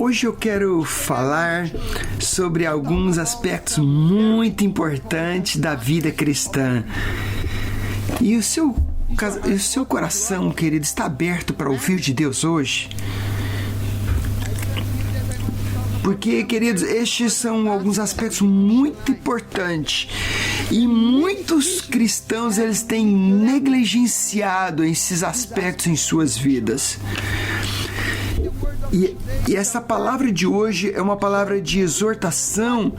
Hoje eu quero falar sobre alguns aspectos muito importantes da vida cristã. E o seu coração, querido, está aberto para ouvir de Deus hoje? Porque, queridos, estes são alguns aspectos muito importantes. E muitos cristãos, eles têm negligenciado esses aspectos em suas vidas. E essa palavra de hoje é uma palavra de exortação,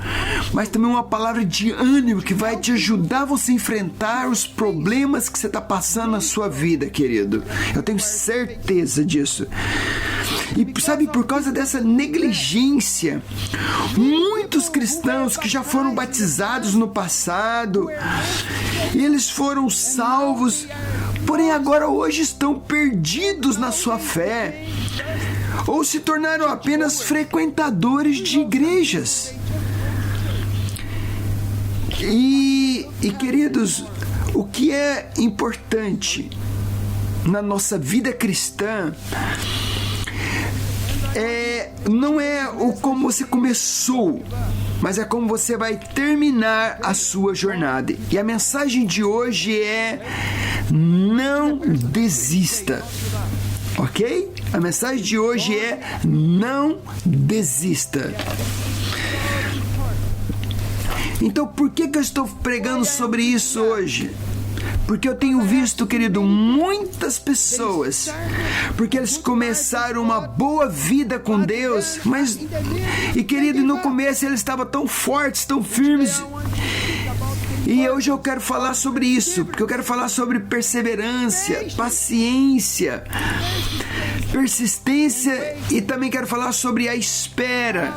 mas também uma palavra de ânimo que vai te ajudar você a enfrentar os problemas que você está passando na sua vida, querido. Eu tenho certeza disso. E sabe, por causa dessa negligência, muitos cristãos que já foram batizados no passado, eles foram salvos, porém agora hoje estão perdidos na sua fé, ou se tornaram apenas frequentadores de igrejas. E queridos, o que é importante na nossa vida cristã não é o como você começou, mas é como você vai terminar a sua jornada. E a mensagem de hoje é: não desista. Ok? A mensagem de hoje é: não desista. Então, por que eu estou pregando sobre isso hoje? Porque eu tenho visto, querido, muitas pessoas, porque eles começaram uma boa vida com Deus, mas, querido, no começo eles estavam tão fortes, tão firmes. E hoje eu quero falar sobre isso, porque eu quero falar sobre perseverança, paciência, persistência, e também quero falar sobre a espera.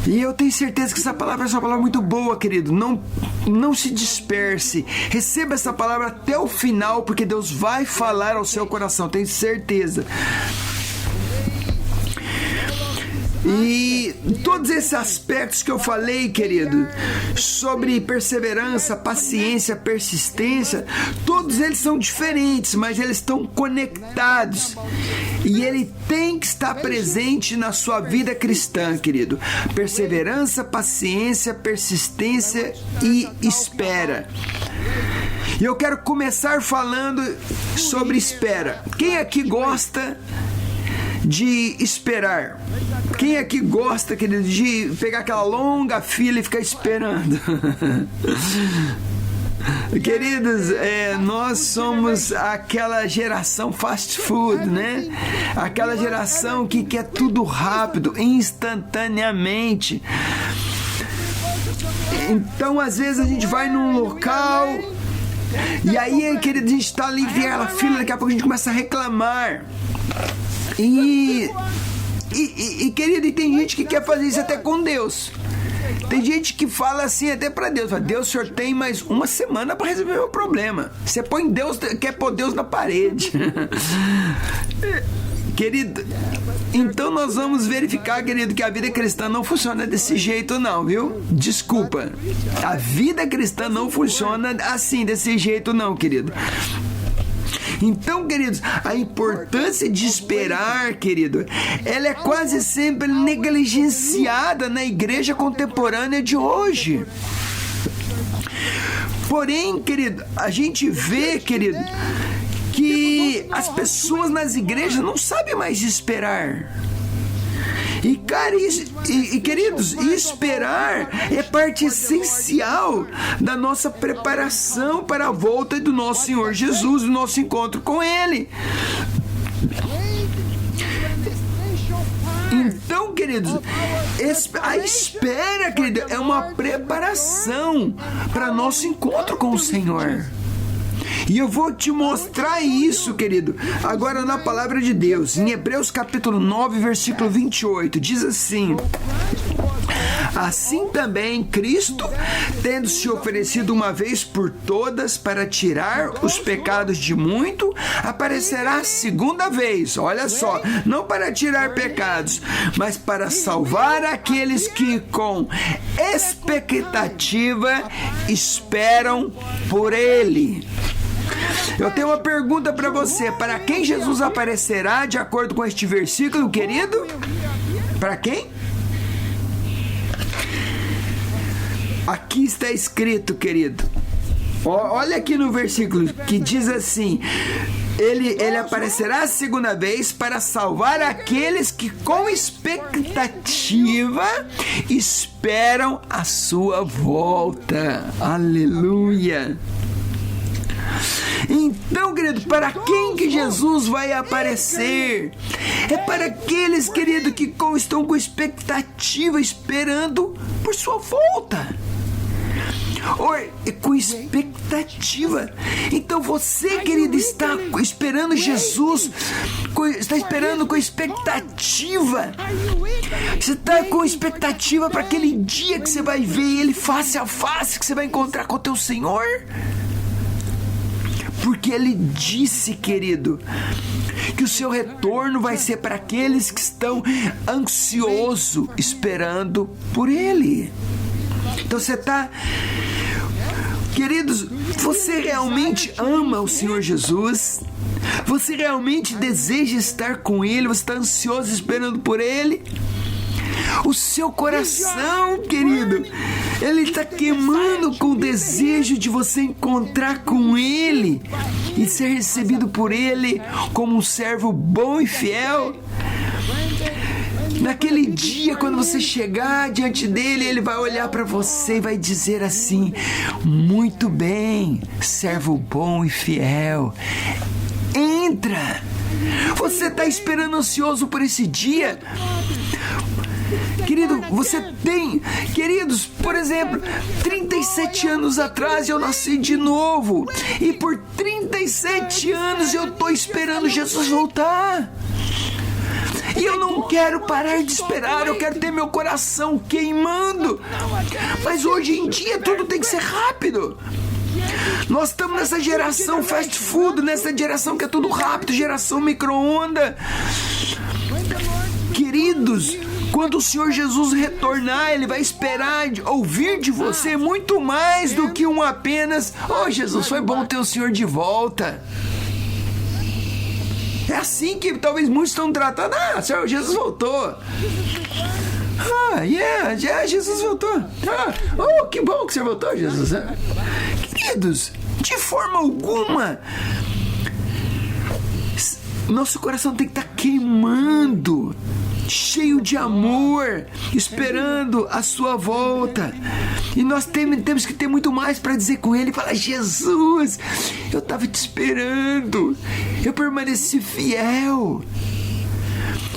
E eu tenho certeza que essa palavra é uma palavra muito boa, querido. Não se disperse. Receba essa palavra até o final, porque Deus vai falar ao seu coração, tenho certeza. E todos esses aspectos que eu falei, querido, sobre perseverança, paciência, persistência, todos eles são diferentes, mas eles estão conectados. E ele tem que estar presente na sua vida cristã, querido. Perseverança, paciência, persistência e espera. E eu quero começar falando sobre espera. Quem aqui gosta de esperar? Quem aqui gosta, querido, de pegar aquela longa fila e ficar esperando? Queridos, nós somos aquela geração fast food, né? Aquela geração que quer tudo rápido, instantaneamente. Então, às vezes, a gente vai num local e aí, querido, a gente está ali naquela fila, daqui a pouco a gente começa a reclamar. Querido, e tem gente que quer fazer isso até com Deus. Tem gente que fala assim até para Deus: Deus, o senhor tem mais uma semana para resolver o meu problema. Você põe Deus, quer pôr Deus na parede. Querido, então nós vamos verificar, querido, que a vida cristã não funciona desse jeito não, viu? Desculpa, a vida cristã não funciona assim, desse jeito não, querido. Então, queridos, a importância de esperar, querido, ela é quase sempre negligenciada na igreja contemporânea de hoje. Porém, querido, a gente vê, querido, que as pessoas nas igrejas não sabem mais esperar. E, cara, queridos, esperar é parte essencial da nossa preparação para a volta do nosso Senhor Jesus, do nosso encontro com Ele. Então, queridos, a espera, querido, é uma preparação para nosso encontro com o Senhor. E eu vou te mostrar isso, querido, agora na palavra de Deus. Em Hebreus capítulo 9, versículo 28, diz assim: assim também Cristo, tendo se oferecido uma vez por todas para tirar os pecados de muito, aparecerá segunda vez, olha só, não para tirar pecados, mas para salvar aqueles que com expectativa esperam por Ele. Eu tenho uma pergunta para você. Para quem Jesus aparecerá de acordo com este versículo, querido? Para quem? Aqui está escrito, querido. Olha aqui no versículo que diz assim: Ele aparecerá a segunda vez para salvar aqueles que com expectativa esperam a sua volta. Aleluia! Então, querido, para quem que Jesus vai aparecer? É para aqueles, querido, que estão com expectativa, esperando por sua volta. Com expectativa. Então você, querido, está esperando Jesus, está esperando com expectativa. Você está com expectativa para aquele dia que você vai ver Ele face a face, que você vai encontrar com o teu Senhor? Porque Ele disse, querido, que o seu retorno vai ser para aqueles que estão ansiosos, esperando por Ele. Então você está... Queridos, você realmente ama o Senhor Jesus? Você realmente deseja estar com Ele? Você está ansioso esperando por Ele? O seu coração, querido, ele está queimando com o desejo de você encontrar com Ele e ser recebido por Ele como um servo bom e fiel. Naquele dia, quando você chegar diante dele, ele vai olhar para você e vai dizer assim: muito bem, servo bom e fiel, entra. Você está esperando ansioso por esse dia? Querido, você tem... Queridos, por exemplo, 37 anos atrás eu nasci de novo. E por 37 anos eu estou esperando Jesus voltar. E eu não quero parar de esperar, eu quero ter meu coração queimando. Mas hoje em dia tudo tem que ser rápido. Nós estamos nessa geração fast food, nessa geração que é tudo rápido, geração micro-onda. Queridos, quando o Senhor Jesus retornar, Ele vai esperar ouvir de você muito mais do que um apenas: oh, Jesus, foi bom ter o Senhor de volta. É assim que talvez muitos estão tratando. Ah, Senhor, Jesus voltou. Jesus voltou. Oh, que bom que o Senhor voltou, Jesus. Queridos, de forma alguma, nosso coração tem que estar queimando, cheio de amor, esperando a sua volta. E nós temos que ter muito mais para dizer com Ele. Falar: Jesus, eu estava te esperando, eu permaneci fiel,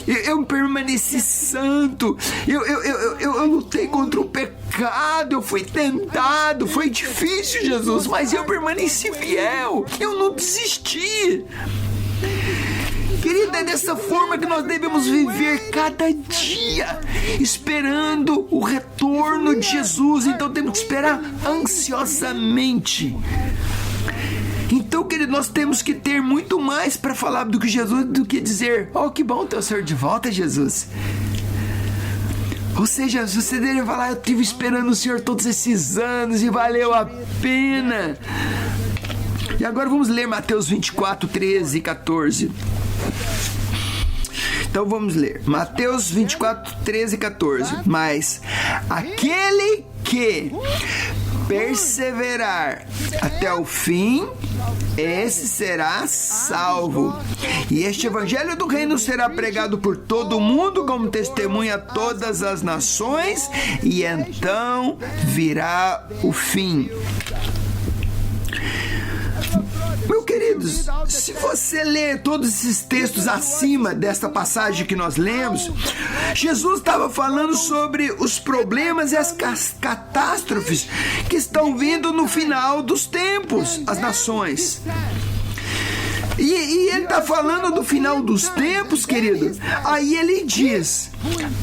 eu permaneci santo, eu lutei contra o pecado, eu fui tentado, foi difícil, Jesus, mas eu permaneci fiel, eu não desisti. Querida, é dessa forma que nós devemos viver cada dia, esperando o retorno de Jesus. Então temos que esperar ansiosamente. Então, querido, nós temos que ter muito mais para falar do que Jesus, do que dizer: oh, que bom ter o Senhor de volta, Jesus. Ou seja, você deveria falar: eu estive esperando o Senhor todos esses anos e valeu a pena. E agora vamos ler Mateus 24, 13 e 14. Então vamos ler Mateus 24, 13 e 14. Mas aquele que perseverar até o fim, esse será salvo. E este evangelho do reino será pregado por todo o mundo como testemunha a todas as nações, e então virá o fim. Meus queridos, se você ler todos esses textos acima desta passagem que nós lemos, Jesus estava falando sobre os problemas e as catástrofes que estão vindo no final dos tempos, as nações. E ele está falando do final dos tempos, querido. Aí ele diz: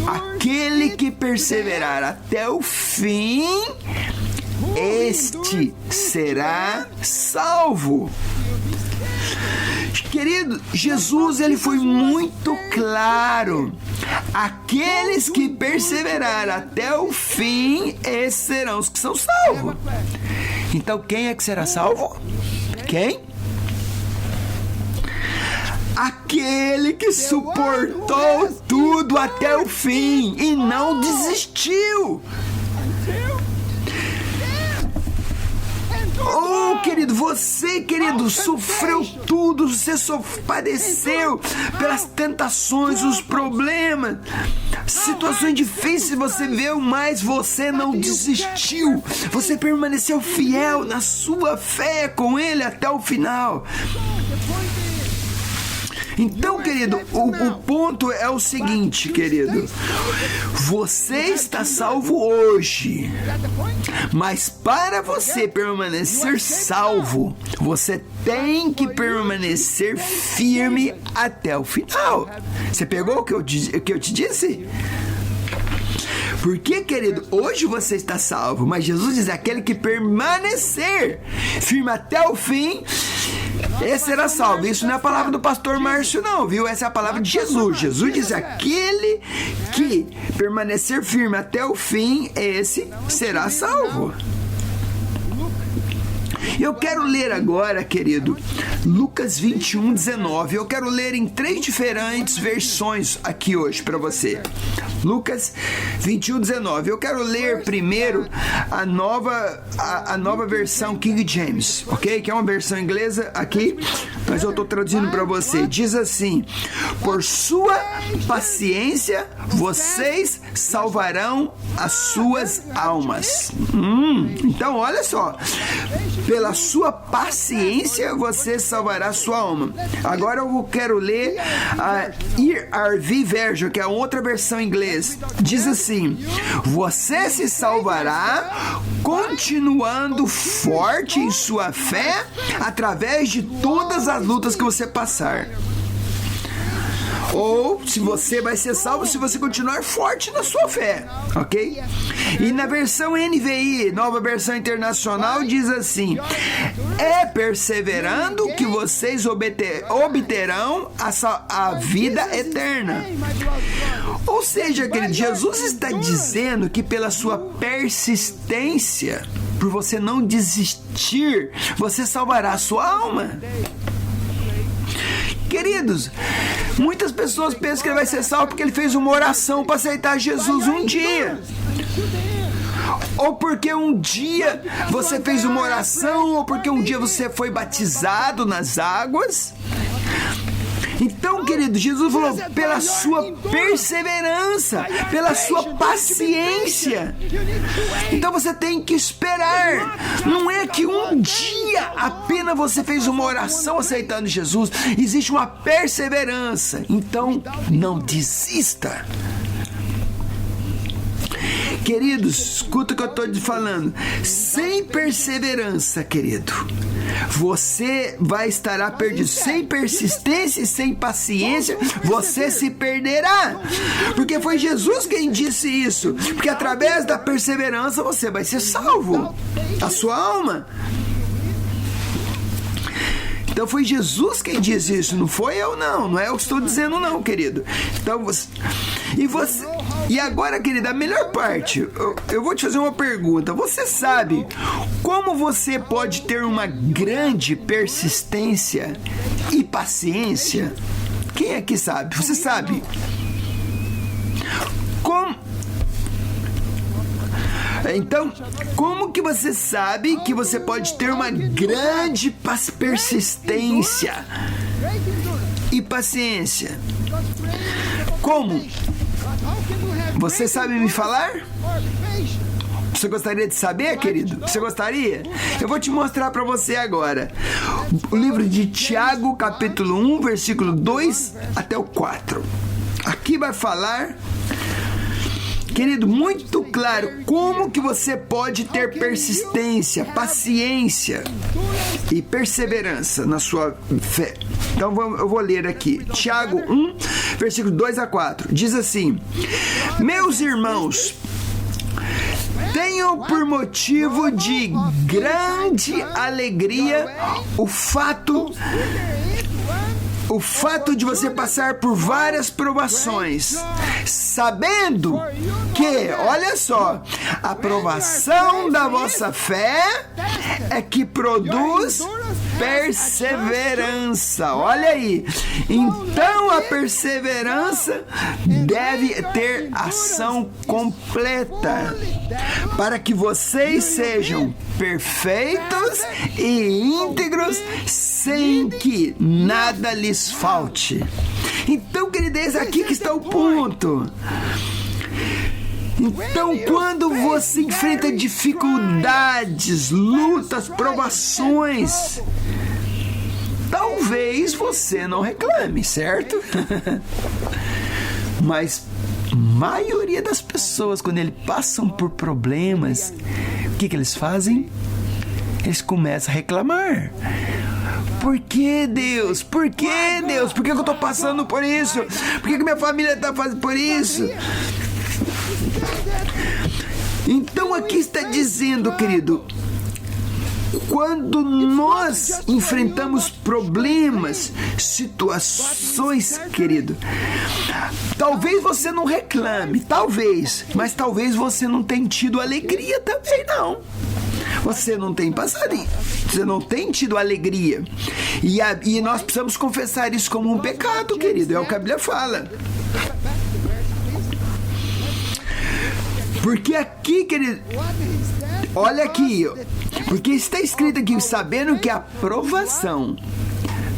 aquele que perseverar até o fim, este será salvo. Querido, Jesus, ele foi muito claro: aqueles que perseveraram até o fim, esses serão os que são salvos. Então, quem é que será salvo? Quem? aquele que suportou tudo até o fim e não desistiu. Oh, querido, você, querido, sofreu tudo, você padeceu pelas tentações, os problemas, situações difíceis você viu, mas você não desistiu, você permaneceu fiel na sua fé com Ele até o final. Então, querido, o ponto é o seguinte, querido. Você está salvo hoje, mas para você permanecer salvo, você tem que permanecer firme até o final. Você pegou o que eu te disse? Porque, querido, hoje você está salvo, mas Jesus diz: aquele que permanecer firme até o fim, esse será salvo. Isso não é a palavra do pastor Márcio, não, viu? Essa é a palavra de Jesus. Jesus diz: aquele que permanecer firme até o fim, esse será salvo. Eu quero ler agora, querido, Lucas 21, 19. Eu quero ler em 3 diferentes versões aqui hoje para você. Lucas 21, 19. Eu quero ler primeiro a nova versão King James, ok? Que é uma versão inglesa aqui, mas eu estou traduzindo para você. Diz assim: por sua paciência, vocês salvarão as suas almas. Então, olha só. Pela sua paciência, você salvará a sua alma. Agora eu quero ler a ERV Version, que é outra versão em inglês. Diz assim: você se salvará continuando forte em sua fé através de todas as lutas que você passar. Ou se você vai ser salvo se você continuar forte na sua fé, ok? E na versão NVI, nova versão internacional, diz assim: é perseverando que vocês obterão a vida eterna. Ou seja, querido, Jesus está dizendo que pela sua persistência, por você não desistir, você salvará a sua alma. Queridos, muitas pessoas pensam que ele vai ser salvo porque ele fez uma oração para aceitar Jesus um dia. Ou porque um dia você fez uma oração, ou porque um dia você foi batizado nas águas. Então, querido, Jesus falou: pela sua perseverança, pela sua paciência. Então você tem que esperar. Não é que um dia apenas você fez uma oração aceitando Jesus. Existe uma perseverança. Então, não desista. Queridos, escuta o que eu estou te falando. Sem perseverança, querido, você vai estar perdido. Sem persistência e sem paciência, você se perderá. Porque foi Jesus quem disse isso. Porque através da perseverança você vai ser salvo, a sua alma. Então foi Jesus quem disse isso, não foi eu não, não é eu que estou dizendo não, querido. Então e agora, querida, a melhor parte, eu vou te fazer uma pergunta. Você sabe como você pode ter uma grande persistência e paciência? Quem aqui sabe? Você sabe? Então, como que você sabe que você pode ter uma grande persistência e paciência? Como? Você sabe me falar? Você gostaria de saber, querido? Você gostaria? Eu vou te mostrar para você agora. O livro de Tiago, capítulo 1, versículo 2 até o 4. Aqui vai falar, querido, muito claro como que você pode ter persistência, paciência e perseverança na sua fé. Então eu vou ler aqui. Tiago 1, versículo 2 a 4. Diz assim: meus irmãos, tenham por motivo de grande alegria o fato o fato de você passar por várias provações, sabendo que, olha só, a provação da vossa fé é que produz perseverança. Olha aí. Então a perseverança deve ter ação completa, para que vocês sejam perfeitos e íntegros, sem que nada lhes falte. Então, queridos, aqui que está o ponto. Então, quando você enfrenta dificuldades, lutas, provações, talvez você não reclame, certo? Mas a maioria das pessoas, quando eles passam por problemas, o que eles fazem? Eles começam a reclamar. Por que, Deus? Por que, Deus? Por que eu estou passando por isso? Por que minha família está fazendo por isso? Então aqui está dizendo, querido, quando nós enfrentamos problemas, situações, querido, talvez você não reclame, talvez, mas talvez você não tenha tido alegria também, não. Você não tem passado, você não tem tido alegria. E nós precisamos confessar isso como um pecado, querido, é o que a Bíblia fala. Porque aqui, querido, olha aqui, porque está escrito aqui, sabendo que a provação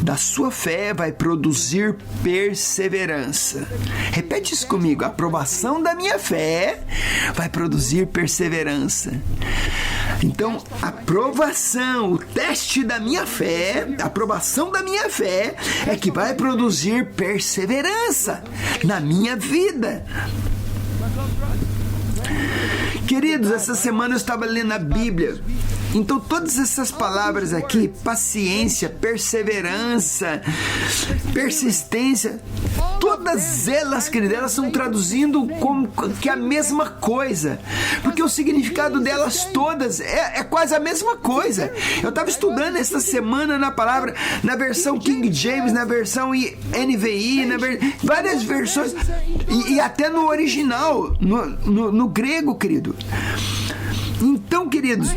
da sua fé vai produzir perseverança. Repete isso comigo, a provação da minha fé vai produzir perseverança. Então, a provação, o teste da minha fé, a aprovação da minha fé é que vai produzir perseverança na minha vida. Queridos, essa semana eu estava lendo a Bíblia. Então todas essas palavras aqui, paciência, perseverança, persistência, todas elas, queridos, elas estão traduzindo como que a mesma coisa. Porque o significado delas todas é quase a mesma coisa. Eu estava estudando essa semana na palavra, na versão King James, na versão NVI, várias versões, e até no original, no grego, querido. Então, queridos,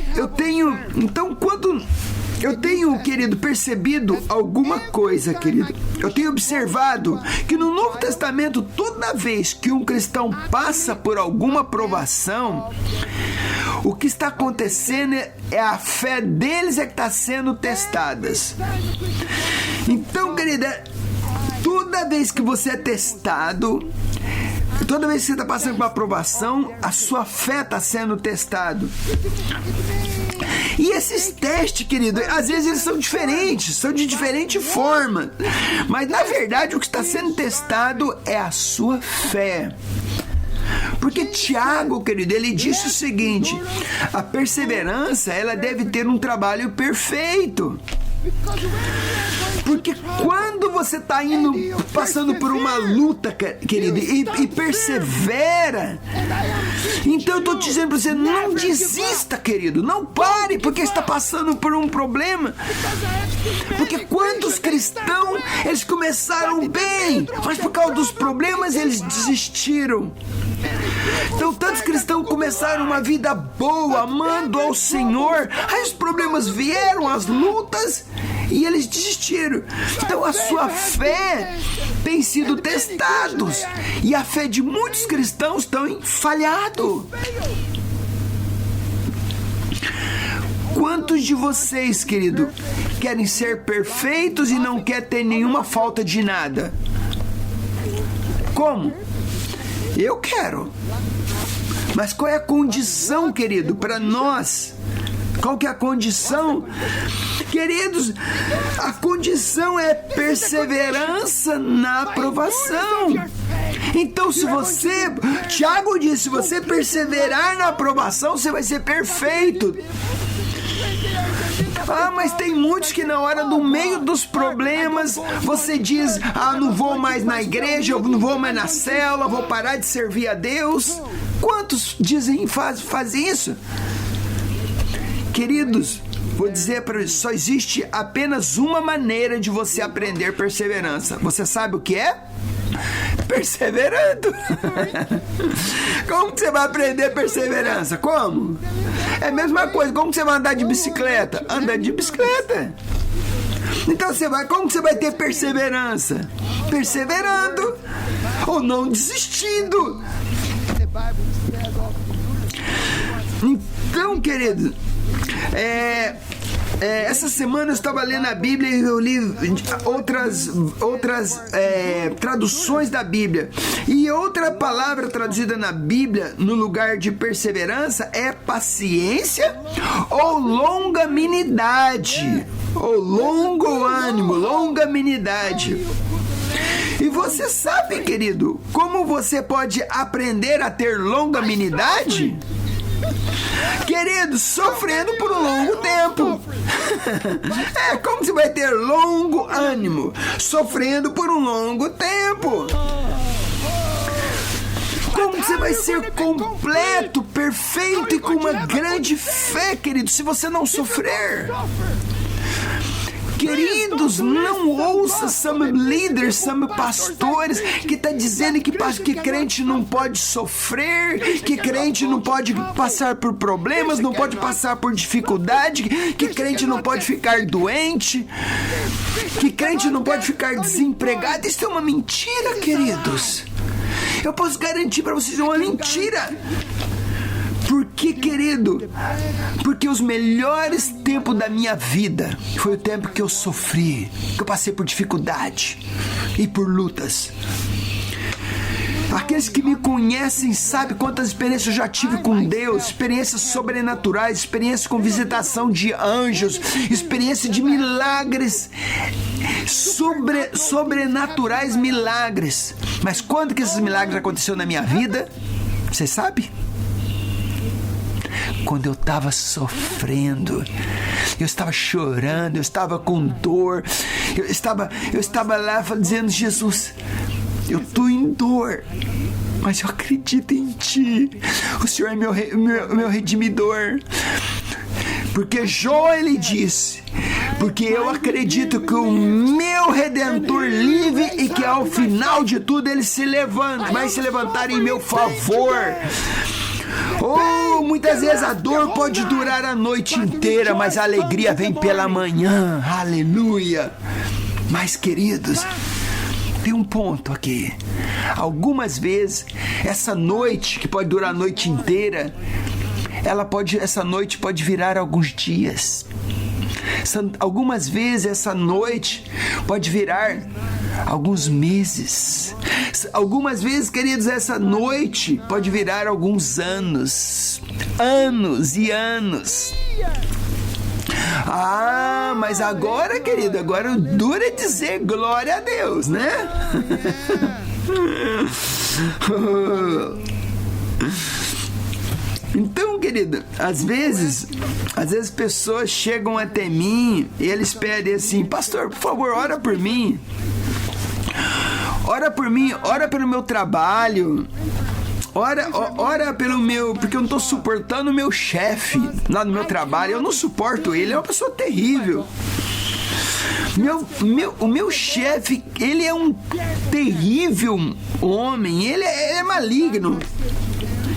querido, percebido alguma coisa, querido. Eu tenho observado que no Novo Testamento, toda vez que um cristão passa por alguma provação, o que está acontecendo é a fé deles é que está sendo testadas. Então, querida, toda vez que você é testado, toda vez que você está passando por uma aprovação, a sua fé está sendo testada. E esses testes, querido, às vezes eles são diferentes, são de diferente forma. Mas, na verdade, o que está sendo testado é a sua fé. Porque Tiago, querido, ele disse o seguinte: a perseverança, ela deve ter um trabalho perfeito. Porque quando você está passando por uma luta, querido, e persevera, então eu estou te dizendo para você, não desista, querido, não pare, porque está passando por um problema. Porque quantos cristãos, eles começaram bem, mas por causa dos problemas eles desistiram. Então tantos cristãos começaram uma vida boa, amando ao Senhor, aí os problemas vieram, as lutas, e eles desistiram. Então a sua fé tem sido testados, e a fé de muitos cristãos tem falhado. Quantos de vocês, querido, querem ser perfeitos e não querem ter nenhuma falta de nada? Como? Eu quero. Mas qual é a condição, querido, para nós? Qual que é a condição? Queridos, a condição é perseverança na aprovação. Então, Tiago diz, se você perseverar na aprovação, você vai ser perfeito. Ah, mas tem muitos que na hora do meio dos problemas, você diz, não vou mais na igreja, eu não vou mais na célula, vou parar de servir a Deus. Quantos dizem, fazem isso? Queridos, vou dizer para você, só existe apenas uma maneira de você aprender perseverança. Você sabe o que é? Perseverando. Como que você vai aprender perseverança? Como? É a mesma coisa. Como que você vai andar de bicicleta? Andando de bicicleta. Então como que você vai ter perseverança? Perseverando. Ou não desistindo. Então, querido, essa semana eu estava lendo a Bíblia e eu li outras traduções da Bíblia. E outra palavra traduzida na Bíblia no lugar de perseverança é paciência ou longanimidade. Ou longo ânimo, longanimidade. E você sabe, querido, como você pode aprender a ter longanimidade? Querido, sofrendo por um longo tempo. Como você vai ter longo ânimo? Sofrendo por um longo tempo. Como você vai ser completo, perfeito e com uma grande fé, querido, se você não sofrer? Queridos, não ouça some líderes, some pastores que está dizendo que crente não pode sofrer, que crente não pode passar por problemas, não pode passar por dificuldade, que crente não pode ficar doente, que crente não pode ficar desempregado. Isso é uma mentira, queridos. Eu posso garantir para vocês, é uma mentira. Por que, querido? Porque os melhores tempos da minha vida foi o tempo que eu sofri, que eu passei por dificuldade e por lutas. Aqueles que me conhecem sabem quantas experiências eu já tive com Deus, experiências sobrenaturais, experiências com visitação de anjos, experiência de milagres, sobrenaturais milagres. Mas quando que esses milagres aconteceram na minha vida? Você sabe? Quando eu estava sofrendo, eu estava chorando, eu estava com dor, eu estava lá dizendo: Jesus, eu estou em dor, mas eu acredito em Ti, o Senhor é meu redimidor. Porque Jó, ele disse: porque eu acredito que o meu Redentor vive e que ao final de tudo ele vai se levantar em meu favor. Muitas vezes a dor pode durar a noite inteira, mas a alegria vem pela manhã. Aleluia! Mas, queridos, tem um ponto aqui. Algumas vezes, essa noite, que pode durar a noite inteira, essa noite pode virar alguns dias. Algumas vezes essa noite pode virar alguns meses. Algumas vezes, queridos, essa noite pode virar alguns anos. Anos e anos. Mas agora, querido, agora o duro é dizer glória a Deus, né? Então, querido, às vezes pessoas chegam até mim e eles pedem assim: pastor, por favor, ora por mim. Ora por mim, ora pelo meu trabalho. Ora pelo meu... Porque eu não estou suportando o meu chefe lá no meu trabalho. Eu não suporto ele, é uma pessoa terrível. O meu chefe, ele é um terrível homem. Ele é maligno.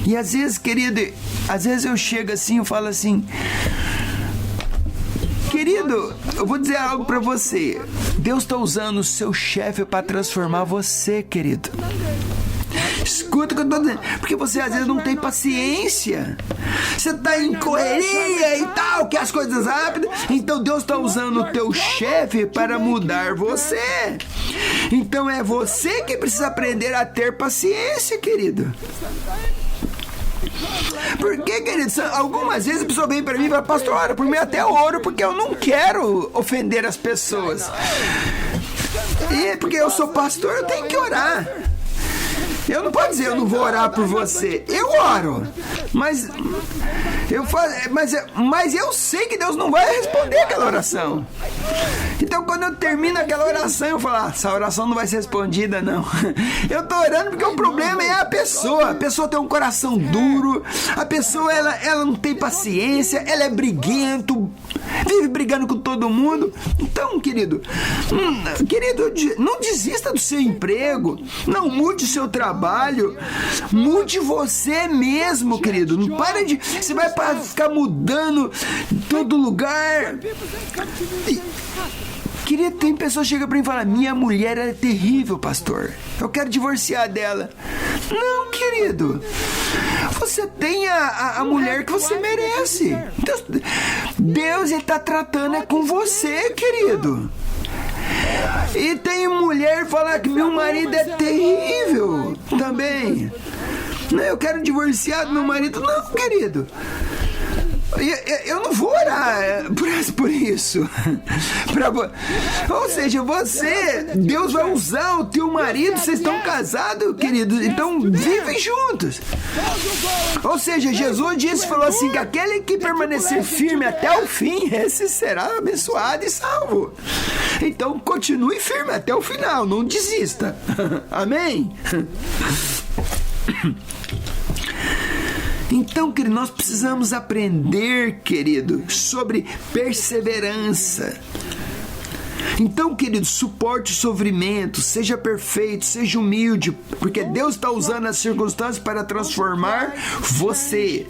E às vezes, querido, eu chego assim e falo assim: querido, eu vou dizer algo pra você. Deus está usando o seu chefe para transformar você, querido. Escuta o que eu estou dizendo. Porque você às vezes não tem paciência. Você está em correria e tal, quer as coisas rápidas. Então Deus está usando o teu chefe para mudar você. Então é você que precisa aprender a ter paciência, querido. Porque, querido, algumas vezes a pessoa vem pra mim e fala: pastor, ora por mim, até oro, porque eu não quero ofender as pessoas. E porque eu sou pastor, eu tenho que orar. Eu não posso dizer: eu não vou orar por você. Eu oro, mas eu sei que Deus não vai responder aquela oração. Então, quando eu termino aquela oração, eu falo: essa oração não vai ser respondida, não. Eu tô orando porque o problema é a pessoa. A pessoa tem um coração duro. A pessoa, ela não tem paciência. Ela é briguento. vive brigando com todo mundo. Então, querido, não desista do seu emprego, não mude o seu trabalho, mude você mesmo, querido. Não para de... Você vai ficar mudando todo lugar. Querido, tem pessoas que chegam pra mim e falam: minha mulher é terrível, pastor, eu quero divorciar dela. Não, querido, você tem a mulher que você merece. Deus está tratando com você, querido. E tem mulher falar que meu marido é terrível também. Não, eu quero divorciar do meu marido. Não, querido, eu não vou orar por isso. Ou seja, Deus vai usar o teu marido, vocês estão casados, queridos, então vivem juntos. Ou seja, Jesus falou assim, que aquele que permanecer firme até o fim, esse será abençoado e salvo. Então continue firme até o final, não desista. Amém? Então, querido, nós precisamos aprender, querido, sobre perseverança. Então, querido, suporte o sofrimento, seja perfeito, seja humilde, porque Deus está usando as circunstâncias para transformar você.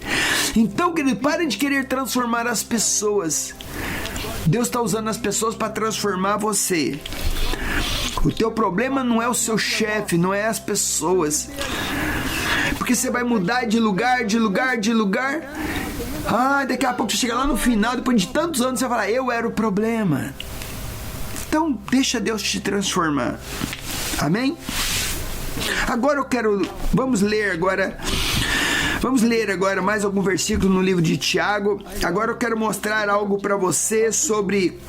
Então, querido, pare de querer transformar as pessoas. Deus está usando as pessoas para transformar você. O teu problema não é o seu chefe, não é as pessoas. Porque você vai mudar de lugar. Daqui a pouco você chega lá no final, depois de tantos anos, você vai falar: eu era o problema. Então, deixa Deus te transformar. Amém? Agora vamos ler agora mais algum versículo no livro de Tiago. Agora eu quero mostrar algo para você sobre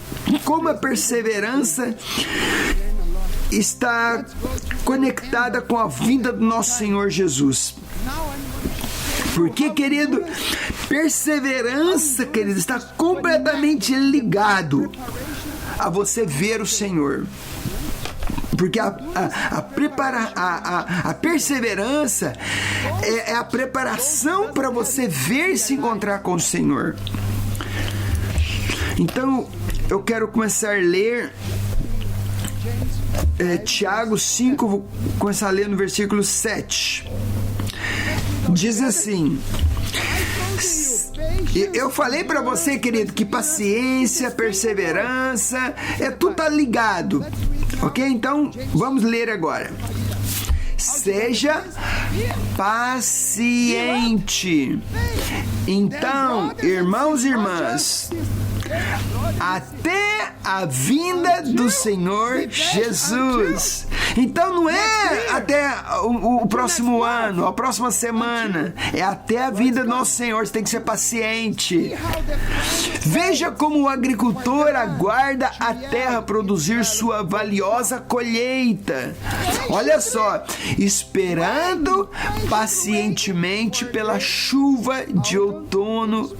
como a perseverança está conectada com a vinda do nosso Senhor Jesus. Porque, querido, perseverança, querido, está completamente ligado a você ver o Senhor. Porque a perseverança é a preparação para você ver e se encontrar com o Senhor. Então, eu quero começar a ler Tiago 5, vou começar a ler no versículo 7. Diz assim: eu falei para você, querido, que paciência, perseverança, tudo tá ligado, ok? Então, vamos ler agora. Seja paciente. Então, irmãos e irmãs, até a vinda do Senhor Jesus. Então não é até o próximo ano, a próxima semana, é até a vinda do nosso Senhor. Você tem que ser paciente. Veja como o agricultor aguarda a terra produzir sua valiosa colheita. Olha só, esperando pacientemente pela chuva de outono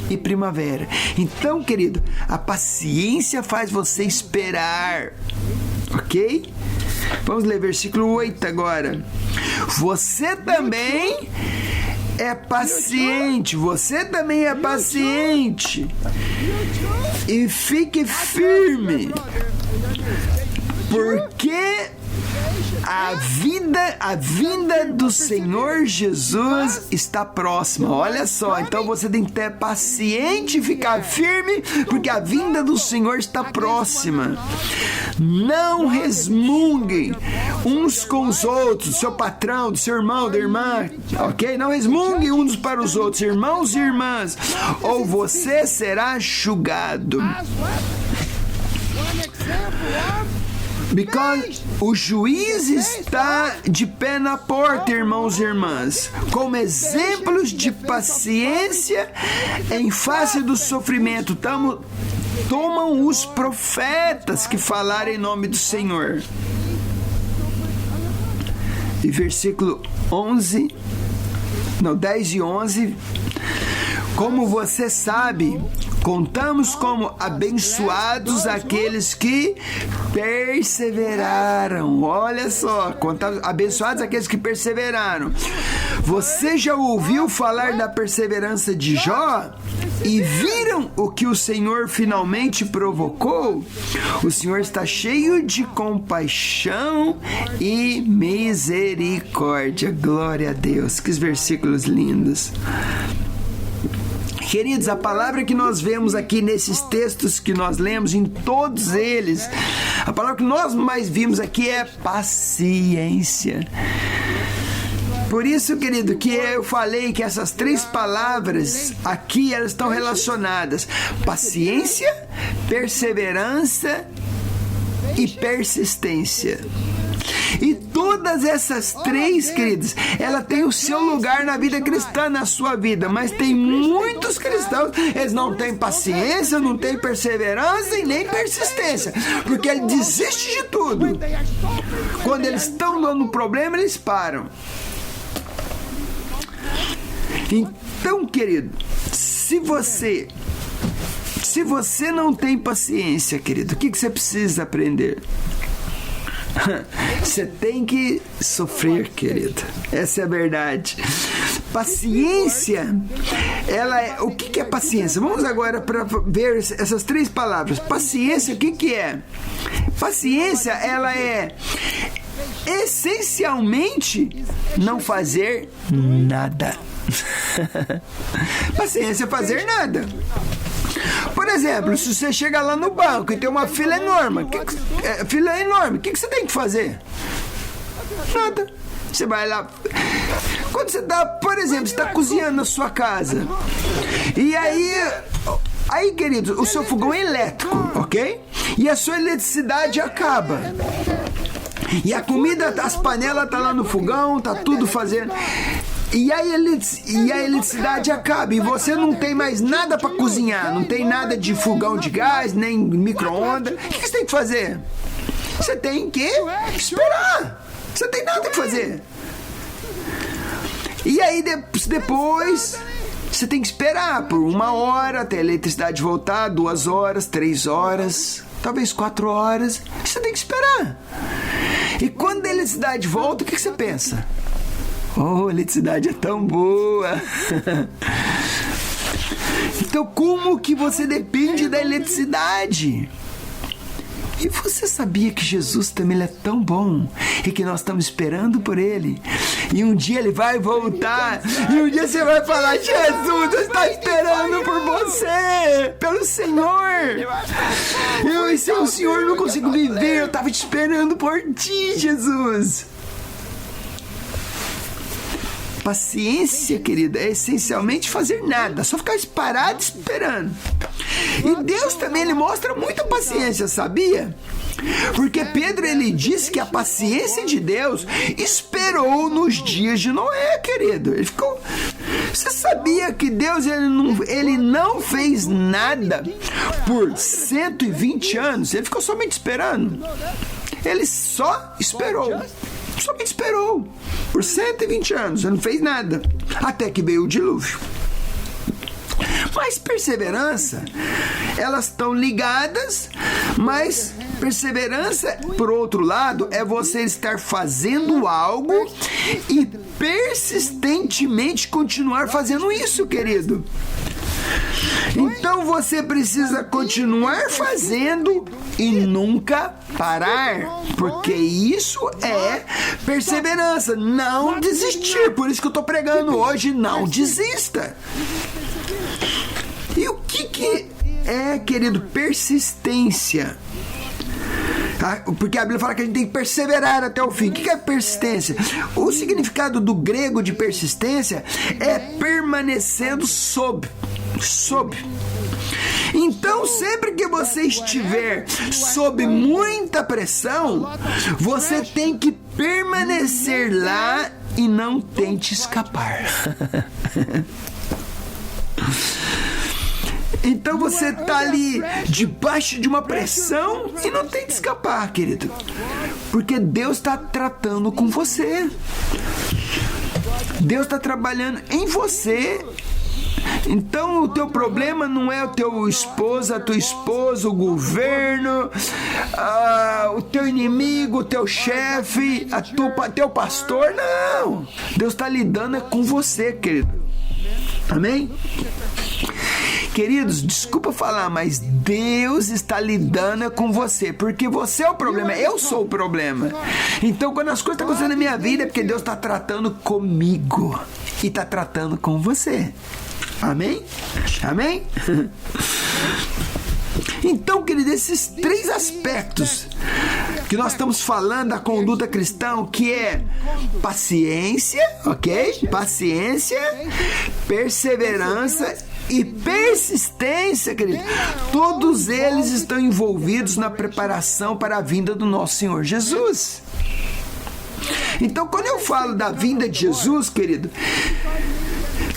e primavera. Então, querido, a paciência faz você esperar, ok? Vamos ler versículo 8 agora. Você também é paciente, e fique firme, porque a vinda do Senhor Jesus está próxima. Olha só, então você tem que ter paciente e ficar firme, porque a vinda do Senhor está próxima. Não resmunguem uns com os outros, do seu patrão, do seu irmão, da irmã, ok? Não resmunguem uns para os outros, irmãos e irmãs, ou você será julgado. Because o juiz está de pé na porta, irmãos e irmãs, como exemplos de paciência em face do sofrimento. Tomam os profetas que falaram em nome do Senhor. E versículo 10 e 11. Como você sabe, contamos como abençoados aqueles que perseveraram. Olha só, abençoados aqueles que perseveraram. Você já ouviu falar da perseverança de Jó? E viram o que o Senhor finalmente provocou? O Senhor está cheio de compaixão e misericórdia. Glória a Deus. Que versículos lindos. Queridos, a palavra que nós vemos aqui nesses textos que nós lemos, em todos eles, a palavra que nós mais vimos aqui é paciência. Por isso, querido, que eu falei que essas três palavras aqui, elas estão relacionadas: paciência, perseverança e persistência. E todas essas três, queridos, ela tem o seu lugar na vida cristã, na sua vida. Mas tem muitos cristãos, eles não têm paciência, não têm perseverança e nem persistência, porque eles desistem de tudo. Quando eles estão no problema, eles param. Então, querido, se você não tem paciência, querido, o que você precisa aprender? Você tem que sofrer, querido. Essa é a verdade. Paciência, ela é... O que é paciência? Vamos agora para ver essas três palavras. Paciência, o que é? Paciência, ela é essencialmente não fazer nada. Paciência é fazer nada. Por exemplo, se você chega lá no banco e tem uma fila enorme, o que você tem que fazer? Nada. Você vai lá. Quando você está, por exemplo, você está cozinhando na sua casa, e aí, querido, o seu fogão é elétrico, ok? E a sua eletricidade acaba. E a comida, as panelas tá lá no fogão, tá tudo fazendo. E a eletricidade acaba e você não tem mais nada para cozinhar, não tem nada de fogão de gás, nem micro-ondas. O que você tem que fazer? Você tem que esperar. Você tem nada que fazer. E aí depois você tem que esperar por 1 hora até a eletricidade voltar, 2 horas, 3 horas, talvez 4 horas. Você tem que esperar. E quando a eletricidade volta, o que você pensa? Oh, a eletricidade é tão boa. Então, como que você depende da eletricidade? E você sabia que Jesus também é tão bom e que nós estamos esperando por Ele? E um dia Ele vai voltar e um dia você vai falar: Jesus, eu estou esperando por você, pelo Senhor. Eu, sem o Senhor, não consigo viver. Eu estava te esperando por Ti, Jesus. Paciência, querida, é essencialmente fazer nada, só ficar parado esperando. E Deus também, Ele mostra muita paciência, sabia? Porque Pedro, ele disse que a paciência de Deus esperou nos dias de Noé, querido. Ele ficou... Você sabia que Deus, ele não fez nada por 120 anos? Ele ficou somente esperando. Ele só esperou. Somente esperou por 120 anos, ele não fez nada, até que veio o dilúvio. Mas perseverança, elas estão ligadas, mas perseverança, por outro lado, é você estar fazendo algo e persistentemente continuar fazendo isso, querido. Então você precisa continuar fazendo e nunca parar, porque isso é perseverança, não desistir. Por isso que eu estou pregando hoje, não desista. E o que é, querido, persistência? Porque a Bíblia fala que a gente tem que perseverar até o fim. O que é persistência? O significado do grego de persistência é permanecendo sob. Então, sempre que você estiver sob muita pressão, você tem que permanecer lá e não tente escapar. Então você está ali debaixo de uma pressão e não tente escapar, querido. Porque Deus está tratando com você. Deus está trabalhando em você. Então o teu problema não é o teu esposo, a tua esposa, o governo, o teu inimigo, o teu chefe, teu pastor, não. Deus está lidando com você, querido. Amém? Queridos, desculpa falar, mas Deus está lidando com você, porque você é o problema, eu sou o problema. Então, quando as coisas estão acontecendo na minha vida, é porque Deus está tratando comigo e está tratando com você. Amém? Amém? Então, querido, esses 3 aspectos que nós estamos falando da conduta cristã, que é paciência, ok? Paciência, perseverança e persistência, querido. Todos eles estão envolvidos na preparação para a vinda do nosso Senhor Jesus. Então, quando eu falo da vinda de Jesus, querido,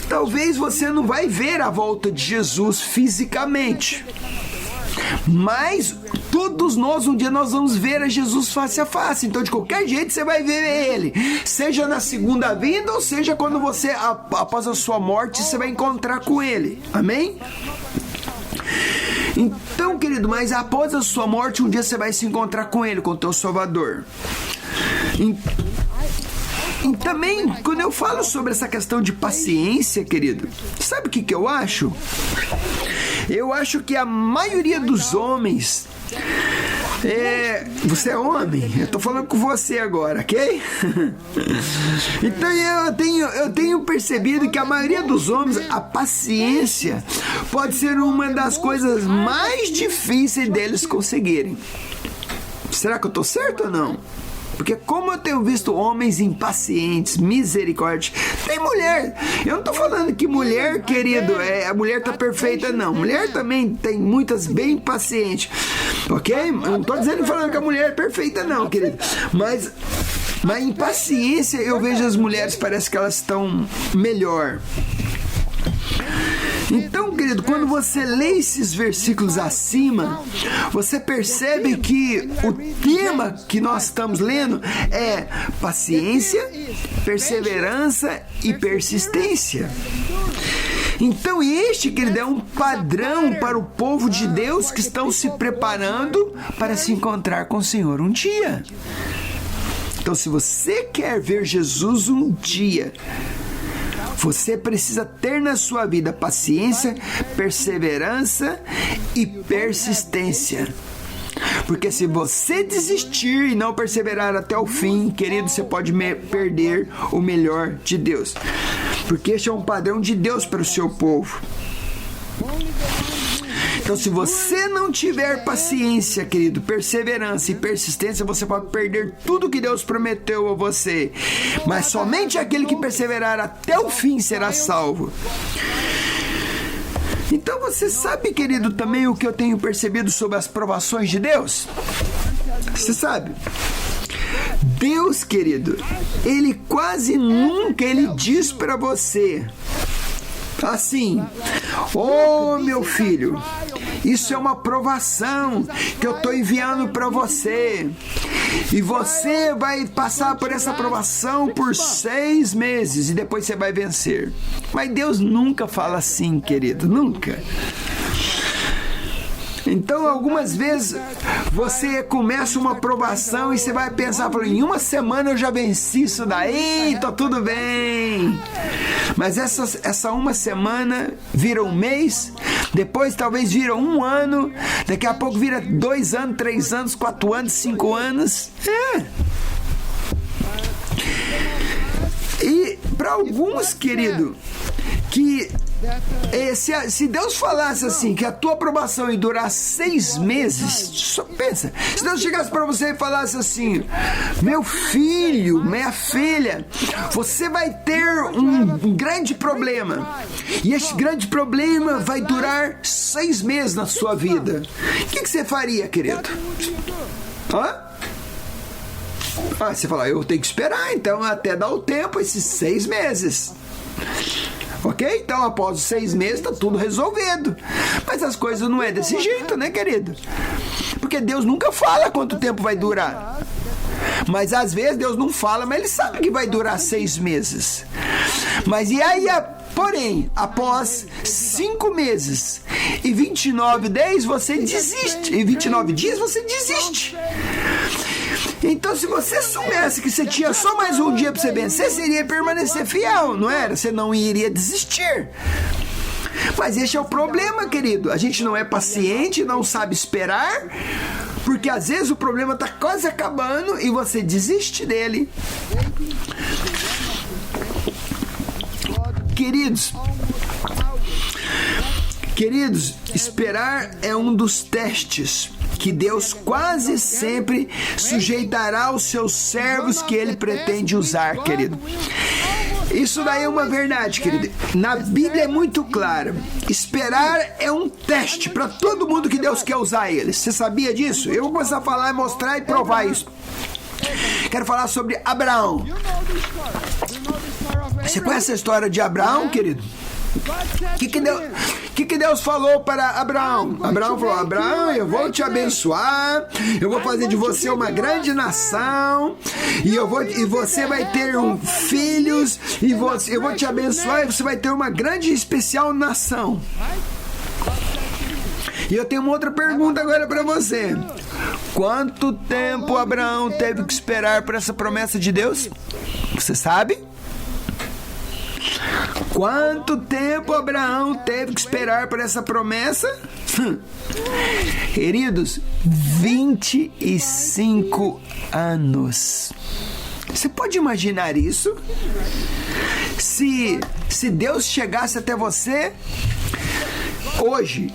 talvez você não vai ver a volta de Jesus fisicamente, mas todos nós, um dia nós vamos ver a Jesus face a face. Então, de qualquer jeito, você vai ver ele, seja na segunda vinda, ou seja, quando você, após a sua morte, você vai encontrar com ele. Amém? Então, querido, mas após a sua morte, um dia você vai se encontrar com ele, com o teu Salvador. E também, quando eu falo sobre essa questão de paciência, querido, sabe o que eu acho? Eu acho que a maioria dos homens... Você é homem? Eu tô falando com você agora, ok? Então eu tenho percebido que a maioria dos homens, a paciência pode ser uma das coisas mais difíceis deles conseguirem. Será que eu tô certo ou não? Porque como eu tenho visto homens impacientes, misericórdia, tem mulher, eu não tô falando que mulher, querido, a mulher tá perfeita, não. Mulher também tem muitas bem impacientes, ok? Eu não tô falando que a mulher é perfeita, não, querido. Mas impaciência, eu vejo as mulheres, parece que elas estão melhor. Então, querido, quando você lê esses versículos acima, você percebe que o tema que nós estamos lendo é paciência, perseverança e persistência. Então este, querido, é um padrão para o povo de Deus que estão se preparando para se encontrar com o Senhor um dia. Então, se você quer ver Jesus um dia, você precisa ter na sua vida paciência, perseverança e persistência. Porque se você desistir e não perseverar até o fim, querido, você pode perder o melhor de Deus. Porque este é um padrão de Deus para o seu povo. Então, se você não tiver paciência, querido, perseverança e persistência, você pode perder tudo que Deus prometeu a você. Mas somente aquele que perseverar até o fim será salvo. Então, você sabe, querido, também o que eu tenho percebido sobre as provações de Deus? Você sabe? Deus, querido, Ele quase nunca diz para você assim: ô meu filho, isso é uma provação que eu estou enviando para você, e você vai passar por essa provação por 6 meses e depois você vai vencer. Mas Deus nunca fala assim, querido, nunca. Então, algumas vezes você começa uma provação e você vai pensar, em uma semana eu já venci isso daí, tá tudo bem. Mas essa uma semana vira um mês, depois talvez vira 1 ano, daqui a pouco vira 2 anos, 3 anos, 4 anos, 5 anos. E para alguns, querido, que se Deus falasse assim, que a tua aprovação ia durar 6 meses, só pensa, se Deus chegasse para você e falasse assim: meu filho, minha filha, você vai ter um grande problema, e esse grande problema vai durar 6 meses na sua vida, o que você faria, querido? Você fala: eu tenho que esperar, então, até dar o tempo, esses 6 meses. Ok? Então, após os 6 meses, está tudo resolvido. Mas as coisas não é desse jeito, né, querido? Porque Deus nunca fala quanto tempo vai durar. Mas às vezes Deus não fala, mas Ele sabe que vai durar 6 meses. Mas e aí, Porém, após 5 meses e 29 dias, você desiste. E 29 dias, você desiste. Então, se você soubesse que você tinha só mais um dia para você vencer, você iria permanecer fiel, não era? Você não iria desistir. Mas esse é o problema, querido. A gente não é paciente, não sabe esperar, porque às vezes o problema está quase acabando e você desiste dele. Queridos, esperar é um dos testes que Deus quase sempre sujeitará aos seus servos que Ele pretende usar, querido. Isso daí é uma verdade, querido. Na Bíblia é muito claro. Esperar é um teste para todo mundo que Deus quer usar eles. Você sabia disso? Eu vou começar a falar, mostrar e provar isso. Quero falar sobre Abraão. Você conhece a história de Abraão, querido? O que Deus falou para Abraão? Abraão falou: Abraão, eu vou te abençoar, eu vou fazer de você uma grande nação, e você vai ter filhos, eu vou te abençoar, e você vai ter uma grande e especial nação. E eu tenho uma outra pergunta agora para você. Quanto tempo Abraão teve que esperar por essa promessa de Deus? Você sabe? Quanto tempo Abraão teve que esperar por essa promessa? Queridos, 25 anos. Você pode imaginar isso? Se Deus chegasse até você hoje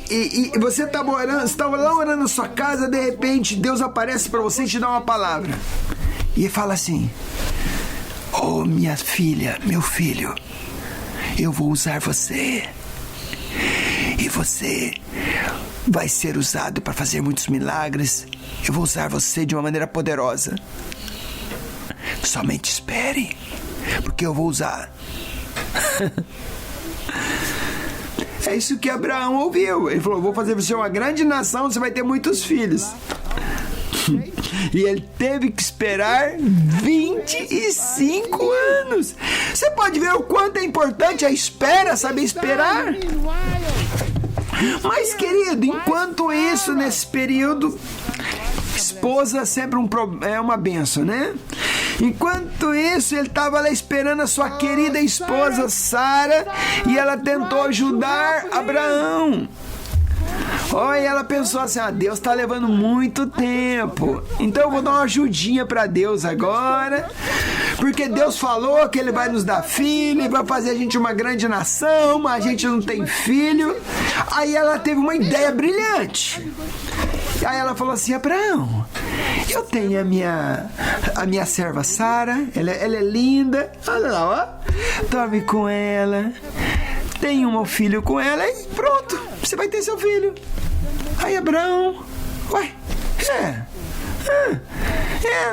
e você estava lá orando na sua casa, de repente Deus aparece para você e te dá uma palavra e fala assim: oh, minha filha, meu filho, eu vou usar você. E você vai ser usado para fazer muitos milagres. Eu vou usar você de uma maneira poderosa. Somente espere, porque eu vou usar. É isso que Abraão ouviu. Ele falou: vou fazer você uma grande nação, você vai ter muitos filhos. E ele teve que esperar 25 anos. Você pode ver o quanto é importante a espera, saber esperar. Mas, querido, enquanto isso, nesse período, esposa sempre é uma benção, né? Enquanto isso, ele estava lá esperando a sua querida esposa Sara, e ela tentou ajudar Abraão. Olha, ela pensou assim: Deus está levando muito tempo, então eu vou dar uma ajudinha para Deus agora, porque Deus falou que Ele vai nos dar filho e vai fazer a gente uma grande nação, mas a gente não tem filho. Aí ela teve uma ideia brilhante. Aí ela falou assim: Abraão, eu tenho a minha serva Sara, ela é linda, olha lá, ó, dorme com ela, tem um filho com ela e pronto, você vai ter seu filho. Aí Abraão, ué,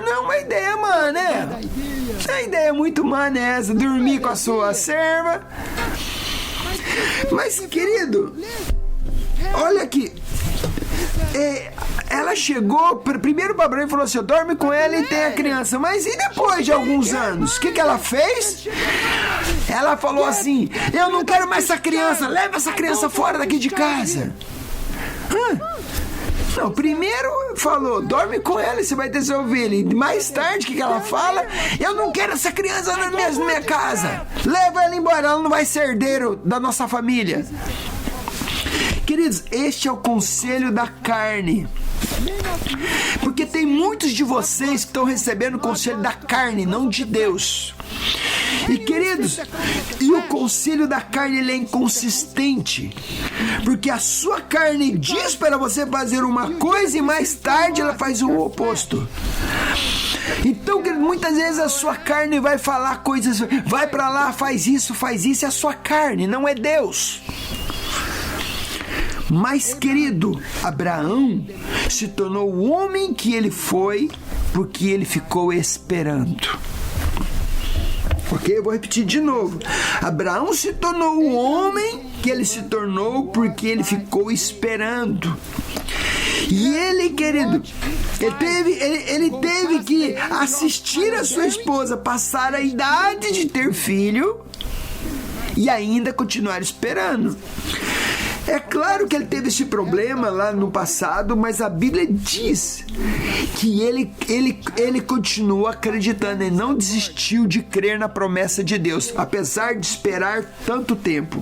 não é uma ideia má, né? É uma ideia muito má, né? Essa, dormir com a sua serva. Mas, querido, olha aqui. Ela chegou primeiro para Abraão e falou assim: dorme com ela e tem a criança. Mas e depois de alguns anos? O que ela fez? Ela falou assim: eu não quero mais essa criança, leva essa criança fora daqui de casa. Não, primeiro falou: dorme com ela e você vai ter seu filho. E mais tarde, o que ela fala? Eu não quero essa criança na minha casa, leva ela embora, ela não vai ser herdeiro da nossa família. Queridos, este é o conselho da carne. Porque tem muitos de vocês que estão recebendo o conselho da carne, não de Deus. E, queridos, o conselho da carne, ele é inconsistente. Porque a sua carne diz para você fazer uma coisa e mais tarde ela faz o oposto. Então, muitas vezes a sua carne vai falar coisas, vai para lá, faz isso, é a sua carne, não é Deus. Mas, querido, Abraão se tornou o homem que ele foi porque ele ficou esperando. Ok? Eu vou repetir de novo. Abraão se tornou o homem que ele se tornou porque ele ficou esperando. E ele, querido, ele teve que assistir a sua esposa passar a idade de ter filho. e ainda continuar esperando. É claro que ele teve esse problema lá no passado, mas a Bíblia diz que ele continua acreditando e não desistiu de crer na promessa de Deus, apesar de esperar tanto tempo.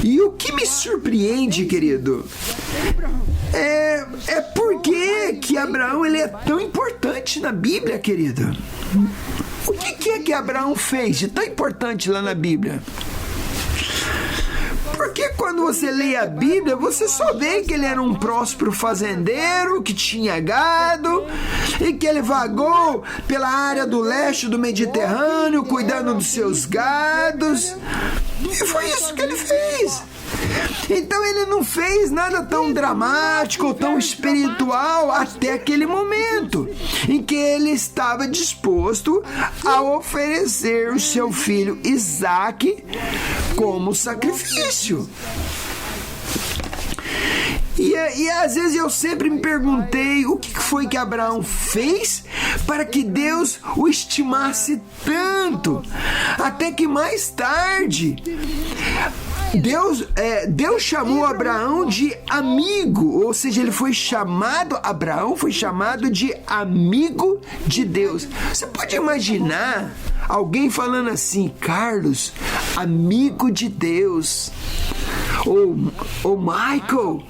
E o que me surpreende, querido, é por que Abraão ele é tão importante na Bíblia, querido. O que é que Abraão fez de tão importante lá na Bíblia? Porque quando você lê a Bíblia, você só vê que ele era um próspero fazendeiro, que tinha gado, e que ele vagou pela área do leste do Mediterrâneo, cuidando dos seus gados. E foi isso que ele fez. Então ele não fez nada tão dramático ou tão espiritual até aquele momento em que ele estava disposto a oferecer o seu filho Isaque como sacrifício. E às vezes eu sempre me perguntei o que foi que Abraão fez para que Deus o estimasse tanto, até que mais tarde Deus chamou Abraão de amigo, ou seja, Abraão foi chamado de amigo de Deus. Você pode imaginar alguém falando assim: Carlos, amigo de Deus. Ou Michael,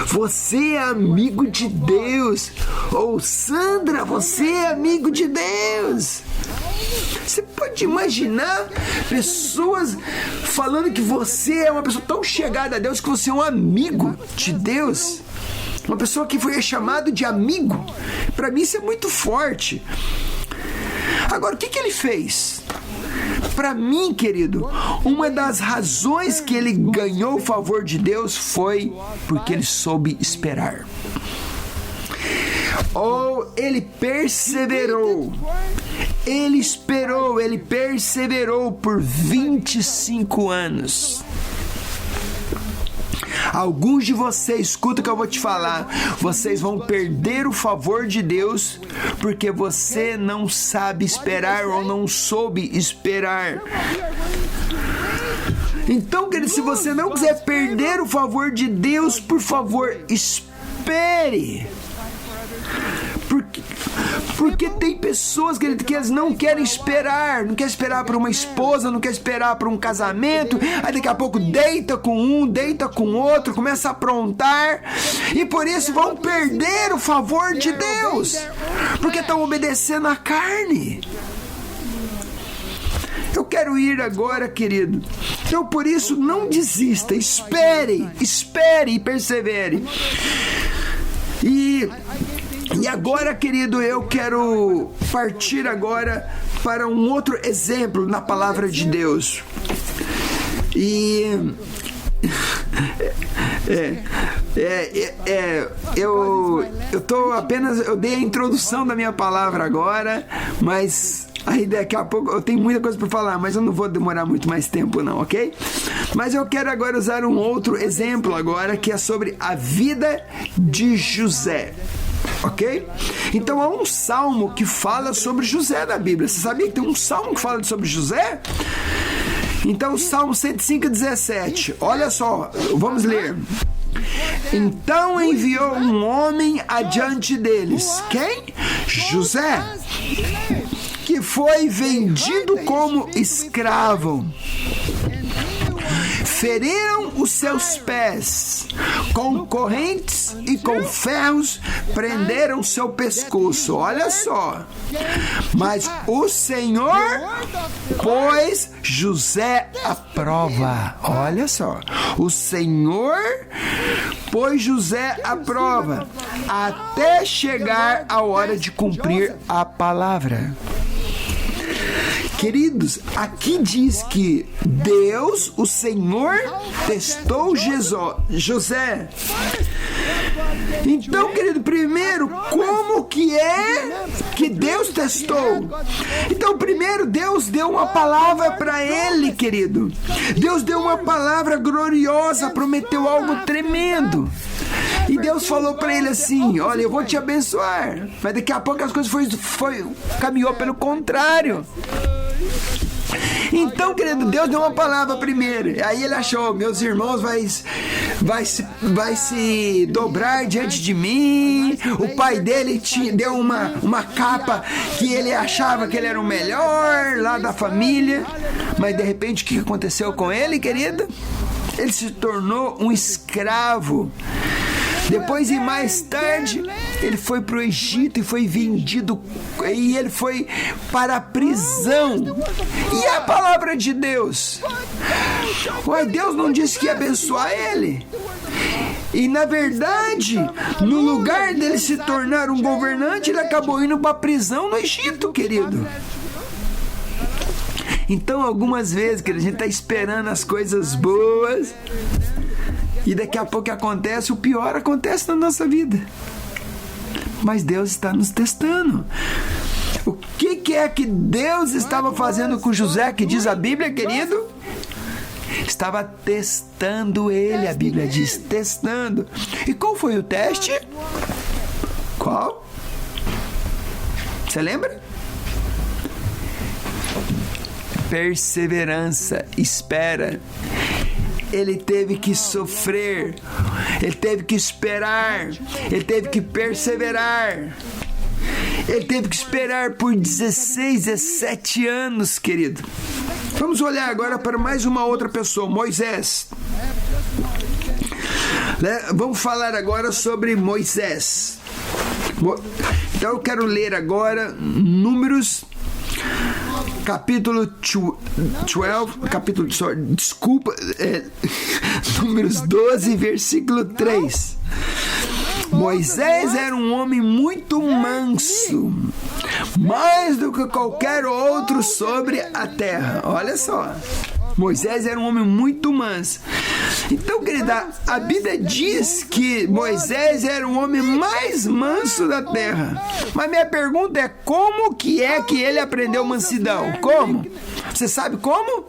você é amigo de Deus. Ou Sandra, você é amigo de Deus. Você pode imaginar pessoas falando que você é uma pessoa tão chegada a Deus, que você é um amigo de Deus? Uma pessoa que foi chamado de amigo. Para mim isso é muito forte. Agora, o que ele fez? Para mim, querido, uma das razões que ele ganhou o favor de Deus foi porque ele soube esperar. Ou ele perseverou. Ele esperou, ele perseverou por 25 anos. Alguns de vocês, escuta o que eu vou te falar, vocês vão perder o favor de Deus porque você não sabe esperar ou não soube esperar. Então, querido, se você não quiser perder o favor de Deus, por favor, espere. Porque tem pessoas, querido, que eles não querem esperar. Não quer esperar por uma esposa, não quer esperar por um casamento. Aí daqui a pouco deita com um, deita com outro, começa a aprontar. E por isso vão perder o favor de Deus. Porque estão obedecendo à carne. Eu quero ir agora, querido. Então por isso não desista. Espere e persevere. E agora, querido, eu quero partir agora para um outro exemplo na palavra de Deus. Eu dei a introdução da minha palavra agora, mas aí daqui a pouco eu tenho muita coisa para falar, mas eu não vou demorar muito mais tempo não, ok? Mas eu quero agora usar um outro exemplo agora, que é sobre a vida de José. Ok? Então há um salmo que fala sobre José na Bíblia. Você sabia que tem um salmo que fala sobre José? Então, Salmo 105:17. Olha só, vamos ler. Então enviou um homem adiante deles. Quem? José, que foi vendido como escravo. Feriram os seus pés com correntes e com ferros, prenderam seu pescoço. Olha só. Mas o Senhor pôs José à prova. Olha só. O Senhor pôs José à prova até chegar a hora de cumprir a palavra. Queridos, aqui diz que Deus, o Senhor, testou José. Então, querido, primeiro, como que é que Deus testou? Então, primeiro, Deus deu uma palavra para ele, querido. Deus deu uma palavra gloriosa, prometeu algo tremendo. E Deus falou para ele assim: olha, eu vou te abençoar. Mas daqui a pouco as coisas caminhou pelo contrário. Então, querido, Deus deu uma palavra primeiro. Aí ele achou, meus irmãos vai se dobrar diante de mim. O pai dele deu uma capa que ele achava que ele era o melhor lá da família. Mas de repente, o que aconteceu com ele, querido? Ele se tornou um escravo. Depois, e mais tarde, ele foi para o Egito e foi vendido, e ele foi para a prisão. E a palavra de Deus? Ué, Deus não disse que ia abençoar ele? E na verdade, no lugar dele se tornar um governante, ele acabou indo para a prisão no Egito, querido. Então, algumas vezes, querido, a gente está esperando as coisas boas, e daqui a pouco acontece, o pior acontece na nossa vida. Mas Deus está nos testando. O que é que Deus estava fazendo com José, que diz a Bíblia, querido? Estava testando ele, a Bíblia diz, testando. E qual foi o teste? Qual? Você lembra? Perseverança, espera. Ele teve que sofrer, ele teve que esperar, ele teve que perseverar. Ele teve que esperar por 16, 17 anos, querido. Vamos olhar agora para mais uma outra pessoa, Moisés. Vamos falar agora sobre Moisés. Então eu quero ler agora Números capítulo 12, Números 12, versículo 3. Moisés era um homem muito manso, mais do que qualquer outro sobre a terra. Olha só, Moisés era um homem muito manso. Então, querida, a Bíblia diz que Moisés era o homem mais manso da terra. Mas minha pergunta é, como que ele aprendeu mansidão? Como? Você sabe como?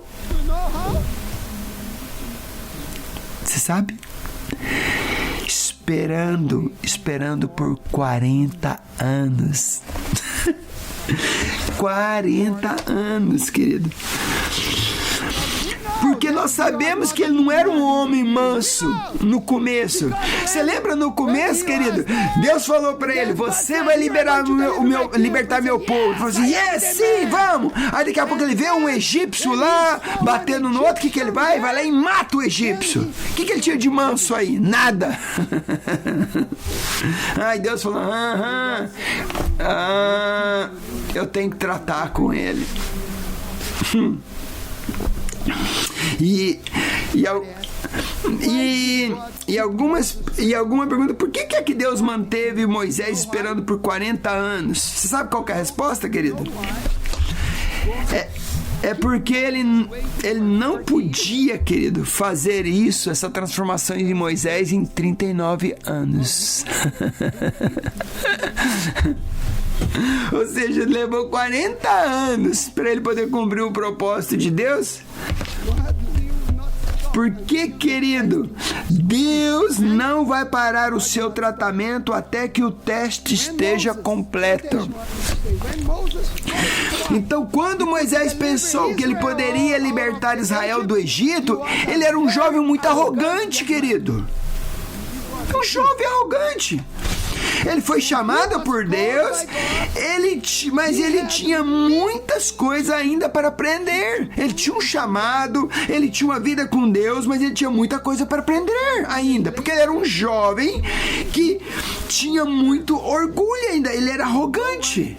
Você sabe? Esperando por 40 anos. 40 anos, querido. Porque nós sabemos que ele não era um homem manso no começo. Você lembra no começo, querido? Deus falou para ele, você vai libertar meu povo. Ele falou assim, yes, sim, vamos. Aí daqui a pouco ele vê um egípcio lá, batendo no outro. O que ele vai? Vai lá e mata o egípcio. O que ele tinha de manso aí? Nada. Aí Deus falou, eu tenho que tratar com ele. Alguma pergunta, por que é que Deus manteve Moisés esperando por 40 anos? Você sabe qual que é a resposta, querido? É porque ele não podia, querido, fazer isso, essa transformação de Moisés em 39 anos. Ou seja, levou 40 anos para ele poder cumprir o propósito de Deus. Porque, querido, Deus não vai parar o seu tratamento até que o teste esteja completo. Então, quando Moisés pensou que ele poderia libertar Israel do Egito, ele era um jovem muito arrogante, querido. Um jovem arrogante. Ele foi chamado por Deus, mas ele tinha muitas coisas ainda para aprender. Ele tinha um chamado, ele tinha uma vida com Deus, mas ele tinha muita coisa para aprender ainda, porque ele era um jovem que tinha muito orgulho ainda, ele era arrogante.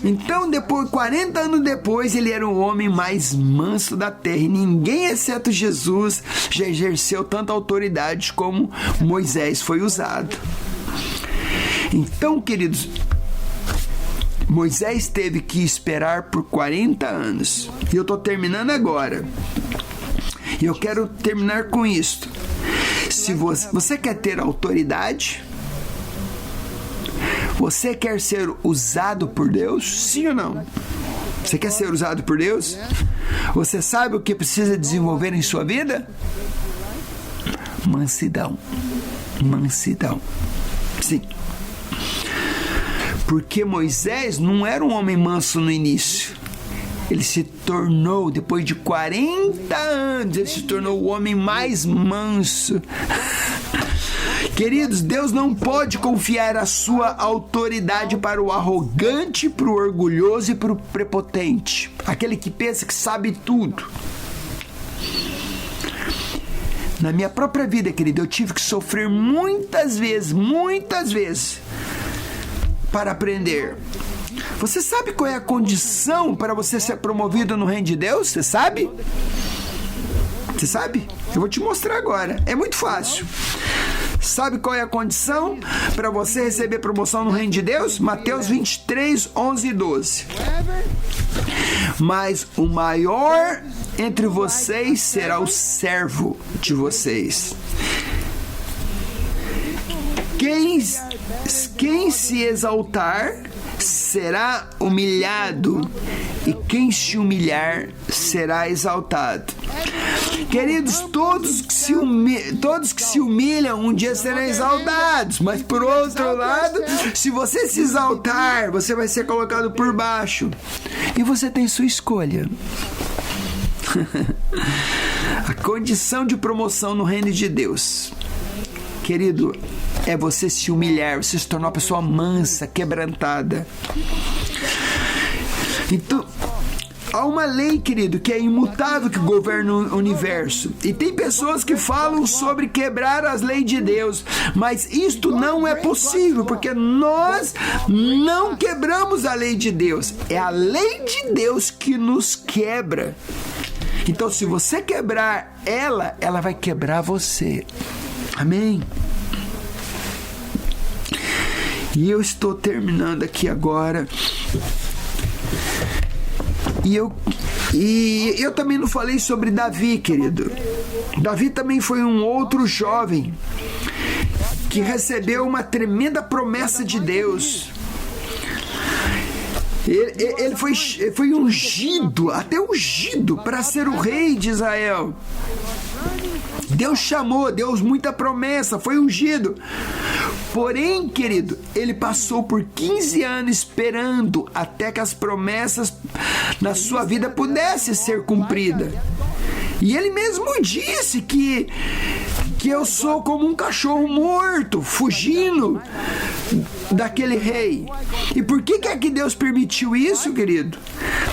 Então, 40 anos depois, ele era o homem mais manso da terra. E ninguém, exceto Jesus, já exerceu tanta autoridade como Moisés foi usado. Então, queridos, Moisés teve que esperar por 40 anos. E eu estou terminando agora. E eu quero terminar com isto. Se você quer ter autoridade, você quer ser usado por Deus? Sim ou não? Você quer ser usado por Deus? Você sabe o que precisa desenvolver em sua vida? Mansidão. Mansidão. Sim. Porque Moisés não era um homem manso no início. ele se tornou, depois de 40 anos, ele se tornou o homem mais manso. Queridos, Deus não pode confiar a sua autoridade para o arrogante, para o orgulhoso e para o prepotente, aquele que pensa que sabe tudo. Na minha própria vida, querido, eu tive que sofrer muitas vezes, para aprender. Você sabe qual é a condição para você ser promovido no reino de Deus? Você sabe? Você sabe? Eu vou te mostrar agora. É muito fácil. Sabe qual é a condição para você receber promoção no reino de Deus? Mateus 23, 11 e 12. Mas o maior entre vocês será o servo de vocês. Quem se exaltar será humilhado, e quem se humilhar será exaltado. Queridos, todos que se humilham um dia serão exaltados, mas por outro lado, se você se exaltar, você vai ser colocado por baixo, e você tem sua escolha. A condição de promoção no reino de Deus, querido, é você se humilhar, você se tornar uma pessoa mansa, quebrantada. Então, há uma lei, querido, que é imutável, que governa o universo. E tem pessoas que falam sobre quebrar as leis de Deus, mas isto não é possível, porque nós não quebramos a lei de Deus. É a lei de Deus que nos quebra. Então, se você quebrar ela vai quebrar você. Amém? E eu estou terminando aqui agora. E eu também não falei sobre Davi, querido. Davi também foi um outro jovem que recebeu uma tremenda promessa de Deus. Ele foi ungido, até ungido, para ser o rei de Israel. Deus chamou, deu muita promessa, foi ungido. Porém, querido, ele passou por 15 anos esperando até que as promessas na sua vida pudessem ser cumpridas. E ele mesmo disse que eu sou como um cachorro morto, fugindo daquele rei. E por que é que Deus permitiu isso, querido?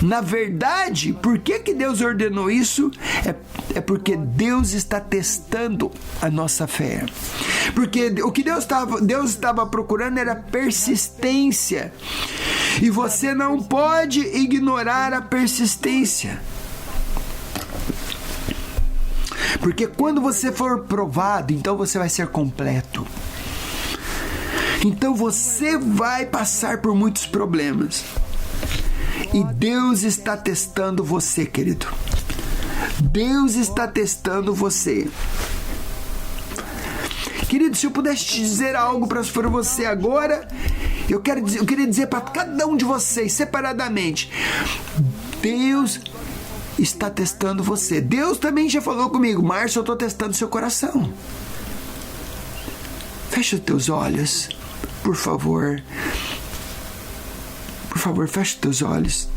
Na verdade, por que Deus ordenou isso? É porque Deus está testando a nossa fé. Porque o que Deus estava procurando era persistência. E você não pode ignorar a persistência. Porque quando você for provado, então você vai ser completo. Então você vai passar por muitos problemas. E Deus está testando você, querido. Deus está testando você. Querido, se eu pudesse te dizer algo para você agora, eu queria dizer para cada um de vocês, separadamente: Deus está testando você. Deus também já falou comigo: Márcio, eu estou testando seu coração. Fecha os teus olhos, por favor. Por favor, fecha os teus olhos.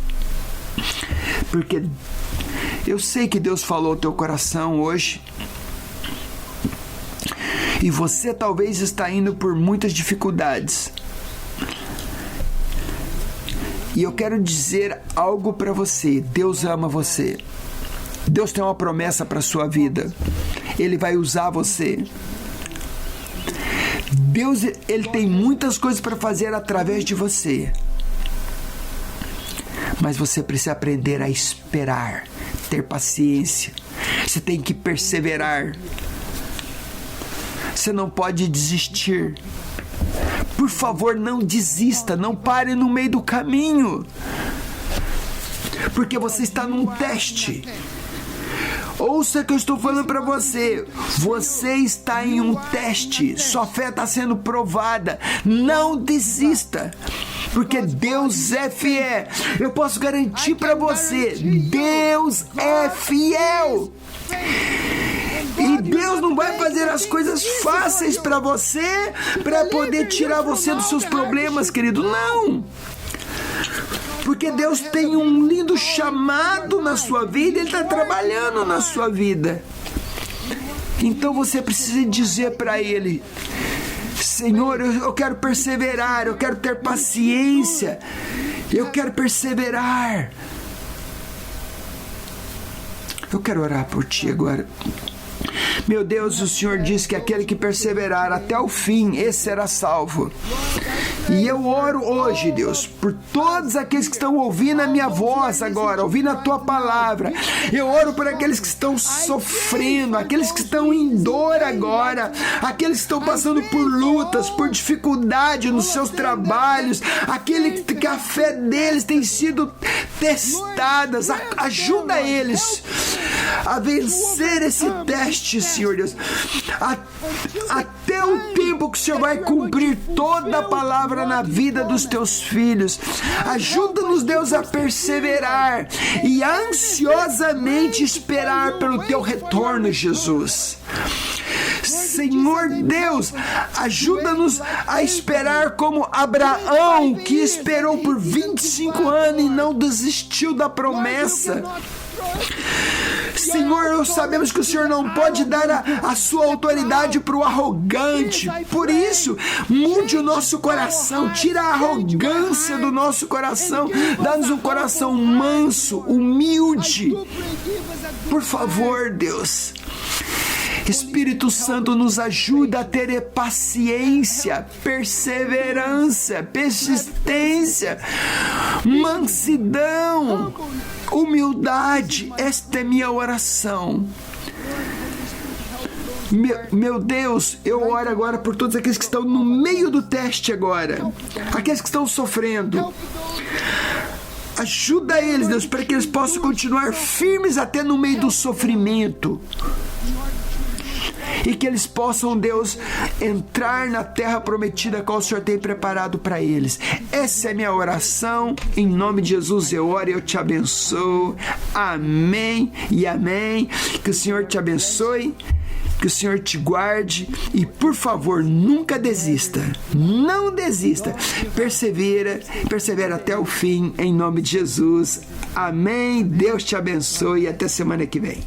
Porque eu sei que Deus falou ao teu coração hoje. E você talvez está indo por muitas dificuldades. E eu quero dizer algo para você. Deus ama você. Deus tem uma promessa para a sua vida. Ele vai usar você. Deus, Ele tem muitas coisas para fazer através de você. Mas você precisa aprender a esperar, ter paciência. Você tem que perseverar. Você não pode desistir. Por favor, não desista, não pare no meio do caminho. Porque você está num teste. Ouça o que eu estou falando para você. Você está em um teste. Sua fé está sendo provada. Não desista. Porque Deus é fiel. Eu posso garantir para você: Deus é fiel. E Deus não vai fazer as coisas fáceis para você, para poder tirar você dos seus problemas, querido. Não. Porque Deus tem um lindo chamado na sua vida, Ele está trabalhando na sua vida. Então você precisa dizer para Ele: Senhor, eu quero perseverar, eu quero ter paciência, eu quero perseverar. Eu quero orar por Ti agora. Meu Deus, o Senhor diz que aquele que perseverar até o fim, esse será salvo. E eu oro hoje, Deus, por todos aqueles que estão ouvindo a minha voz agora, ouvindo a Tua palavra. Eu oro por aqueles que estão sofrendo, aqueles que estão em dor agora, aqueles que estão passando por lutas, por dificuldade nos seus trabalhos, aqueles que a fé deles tem sido testadas. Ajuda eles a vencer esse teste, Senhor Deus, até o tempo que o Senhor vai cumprir toda a palavra na vida dos Teus filhos. Ajuda-nos, Deus, a perseverar e ansiosamente esperar pelo Teu retorno, Jesus. Senhor Deus, ajuda-nos a esperar como Abraão, que esperou por 25 anos e não desistiu da promessa. Senhor, sabemos que o Senhor não pode dar a sua autoridade para o arrogante. Por isso, mude o nosso coração, tira a arrogância do nosso coração, dá-nos um coração manso, humilde. Por favor, Deus. Espírito Santo, nos ajuda a ter paciência, perseverança, persistência, mansidão, humildade. Esta é minha oração. Meu Deus, eu oro agora por todos aqueles que estão no meio do teste agora, aqueles que estão sofrendo. Ajuda eles, Deus, para que eles possam continuar firmes até no meio do sofrimento. E que eles possam, Deus, entrar na terra prometida qual o Senhor tem preparado para eles. Essa é a minha oração. Em nome de Jesus eu oro e eu te abençoo. Amém e amém. Que o Senhor te abençoe, que o Senhor te guarde e, por favor, nunca desista. Não desista. Persevera até o fim, em nome de Jesus. Amém. Deus te abençoe e até semana que vem.